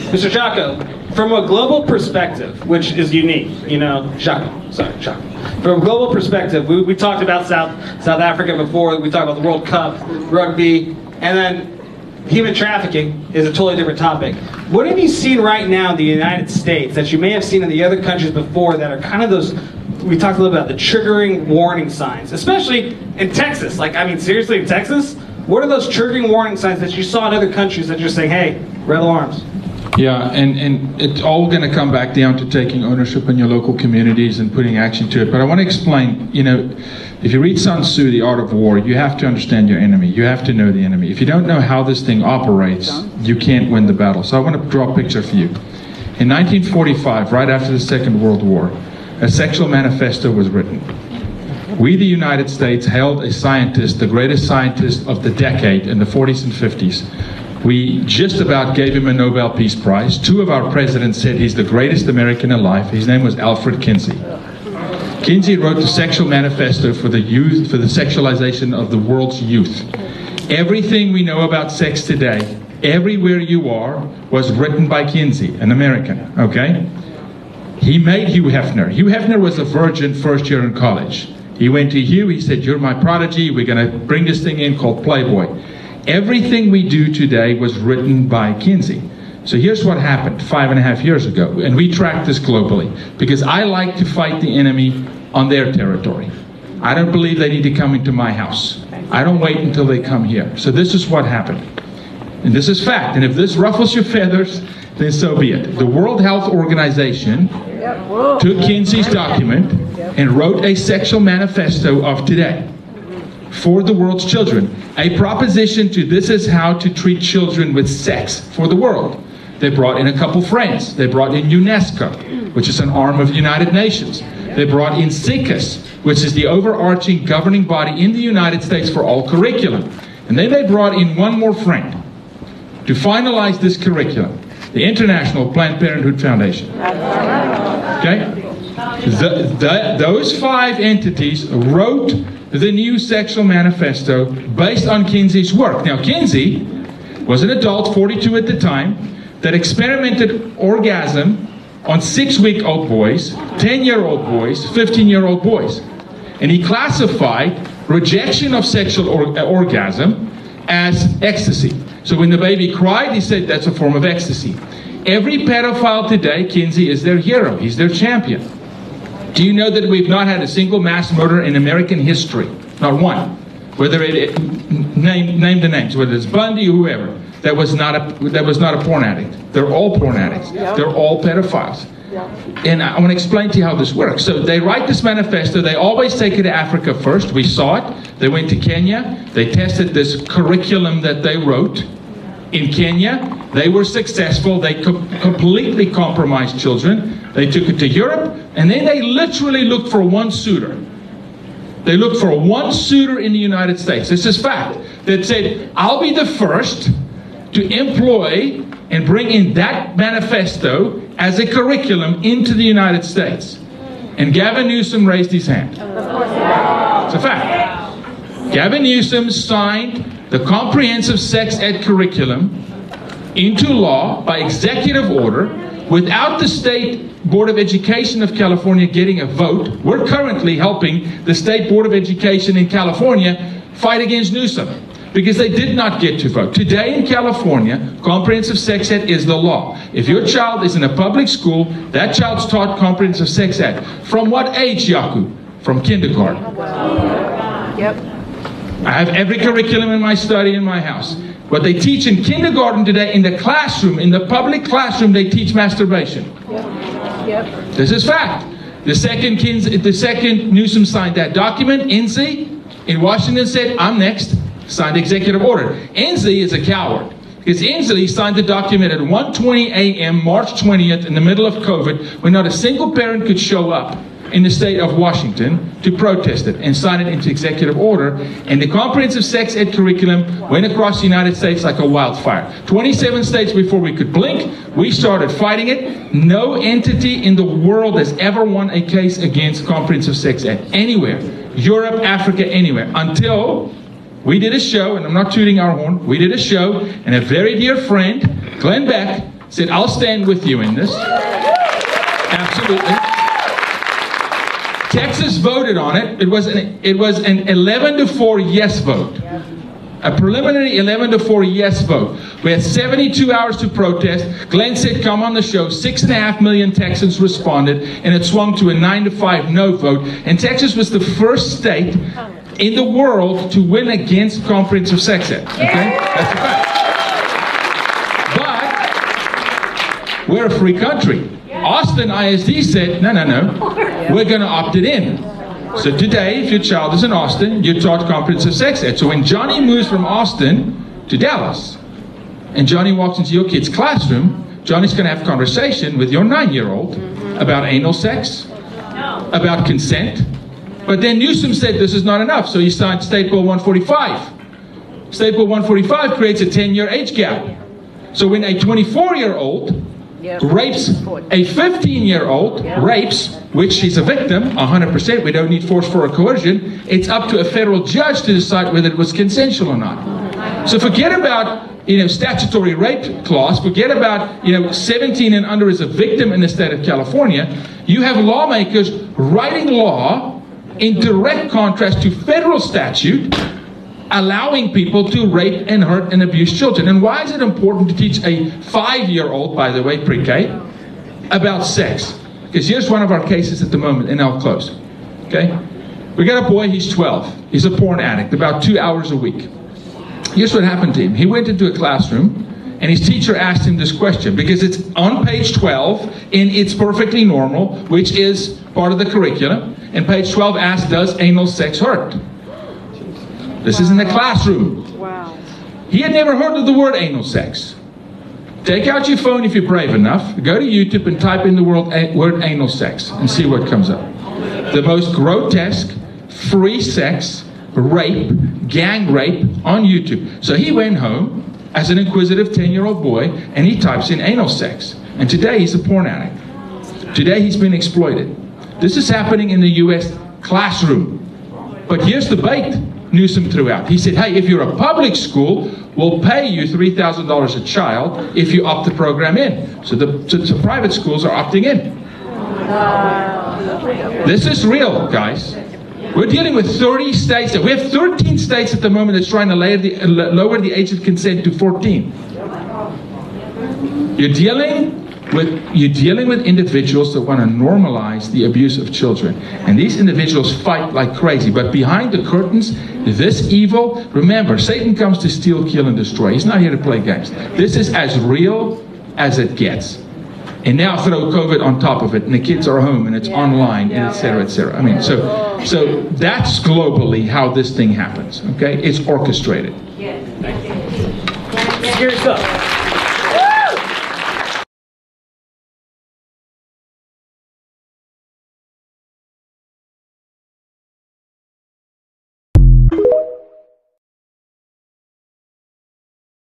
Mr. Jocko, from a global perspective, which is unique, you know, Jocko. From a global perspective, we talked about South Africa before, we talked about the World Cup, rugby, and then human trafficking is a totally different topic. What have you seen right now in the United States that you may have seen in the other countries before that are kind of those, we talked a little about the triggering warning signs, especially in Texas. Like, I mean, seriously, in Texas? What are those triggering warning signs that you saw in other countries that you're saying, hey, red alarms? Yeah, and it's all going to come back down to taking ownership in your local communities and putting action to it. But I want to explain, you know, if you read Sun Tzu, The Art of War, you have to understand your enemy. You have to know the enemy. If you don't know how this thing operates, you can't win the battle. So I want to draw a picture for you. In 1945, right after the Second World War, a sexual manifesto was written. We, the United States, held a scientist, the greatest scientist of the decade in the 40s and 50s. We just about gave him a Nobel Peace Prize. Two of our presidents said he's the greatest American alive. His name was Alfred Kinsey. Kinsey wrote the Sexual Manifesto for the youth, for the sexualization of the world's youth. Everything we know about sex today, everywhere you are, was written by Kinsey, an American, okay? He made Hugh Hefner. Hugh Hefner was a virgin first year in college. He went to Hugh, he said, you're my prodigy, we're going to bring this thing in called Playboy. Everything we do today was written by Kinsey. So here's what happened 5.5 years ago, and we track this globally, because I like to fight the enemy on their territory. I don't believe they need to come into my house. I don't wait until they come here. So this is what happened. And this is fact, and if this ruffles your feathers, then so be it. The World Health Organization took Kinsey's document and wrote a sexual manifesto of today for the world's children. A proposition to this is how to treat children with sex for the world. They brought in a couple friends. They brought in UNESCO, which is an arm of the United Nations. They brought in SICUS, which is the overarching governing body in the United States for all curriculum. And then they brought in one more friend to finalize this curriculum, the International Planned Parenthood Foundation. Okay? Those five entities wrote the new sexual manifesto based on Kinsey's work. Now, Kinsey was an adult, 42 at the time, that experimented orgasm on 6-week-old boys, 10-year-old boys, 15-year-old boys. And he classified rejection of sexual orgasm as ecstasy. So when the baby cried, he said that's a form of ecstasy. Every pedophile today, Kinsey is their hero. He's their champion. Do you know that we've not had a single mass murder in American history? Not one. Whether name the names, whether it's Bundy or whoever, that was not a porn addict. They're all porn addicts. They're all pedophiles. And I want to explain to you how this works. So they write this manifesto. They always take it to Africa first. We saw it. They went to Kenya. They tested this curriculum that they wrote in Kenya. They were successful. They completely compromised children. They took it to Europe, and then they literally looked for one suitor. They looked for one suitor in the United States. This is fact. That said, I'll be the first to employ and bring in that manifesto as a curriculum into the United States. And Gavin Newsom raised his hand. It's a fact. Gavin Newsom signed the comprehensive sex ed curriculum into law by executive order without the State Board of Education of California getting a vote. We're currently helping the State Board of Education in California fight against Newsom because they did not get to vote. Today in California, comprehensive sex ed is the law. If your child is in a public school, that child's taught comprehensive sex ed. From what age, Yaku? From kindergarten. Yep. I have every curriculum in my study in my house. What they teach in kindergarten today, in the classroom, in the public classroom, they teach masturbation. Yep. This is fact. The second Newsom signed that document, NC, in Washington said, I'm next, signed executive order. NC is a coward. Because Inslee signed the document at 1:20 a.m. March 20th in the middle of COVID when not a single parent could show up in the state of Washington to protest it and sign it into executive order. And the comprehensive sex ed curriculum went across the United States like a wildfire. 27 states before we could blink, we started fighting it. No entity in the world has ever won a case against comprehensive sex ed anywhere. Europe, Africa, anywhere. Until we did a show, and I'm not tooting our horn, we did a show, and a very dear friend, Glenn Beck, said, I'll stand with you in this. Absolutely. Texas voted on it. It was an 11-4 yes vote. A preliminary 11-4 yes vote. We had 72 hours to protest. Glenn said, come on the show. 6.5 million Texans responded, and it swung to a 9-5 no vote. And Texas was the first state in the world to win against comprehensive sex ed. Okay? That's a fact. But we're a free country. Austin ISD said, no, we're going to opt it in. So today, if your child is in Austin, you're taught comprehensive sex ed. So when Johnny moves from Austin to Dallas, and Johnny walks into your kid's classroom, Johnny's going to have a conversation with your 9-year-old about anal sex, about consent. But then Newsom said this is not enough, so he signed State Bill 145. State Bill 145 creates a 10-year age gap. So when a 24-year-old rapes a 15-year-old, rapes, which she's a victim, 100%, we don't need force for a coercion, it's up to a federal judge to decide whether it was consensual or not. So forget about, statutory rape clause, forget about, 17 and under is a victim in the state of California. You have lawmakers writing law in direct contrast to federal statute, allowing people to rape and hurt and abuse children. And why is it important to teach a 5-year-old, by the way, pre-K, about sex? Because here's one of our cases at the moment, and I'll close. Okay? We got a boy, he's 12. He's a porn addict, about 2 hours a week. Here's what happened to him. He went into a classroom, and his teacher asked him this question, because it's on page 12 in It's Perfectly Normal, which is part of the curriculum. And page 12 asks, does anal sex hurt? This is in the classroom. Wow. He had never heard of the word anal sex. Take out your phone if you're brave enough. Go to YouTube and type in the word anal sex and see what comes up. The most grotesque, free sex, rape, gang rape on YouTube. So he went home as an inquisitive 10-year-old boy and he types in anal sex. And today he's a porn addict. Today he's been exploited. This is happening in the U.S. classroom. But here's the bait Newsom threw out. He said, hey, if you're a public school, we'll pay you $3,000 a child if you opt the program in. So the private schools are opting in. This is real, guys. We're dealing with 30 states. We have 13 states at the moment that's trying to lower the age of consent to 14. You're dealing with individuals that want to normalize the abuse of children. And these individuals fight like crazy. But behind the curtains, this evil, remember, Satan comes to steal, kill, and destroy. He's not here to play games. This is as real as it gets. And now throw COVID on top of it, and the kids are home, and it's online, and et cetera, et cetera. I mean, so that's globally how this thing happens, okay? It's orchestrated. Serious stuff.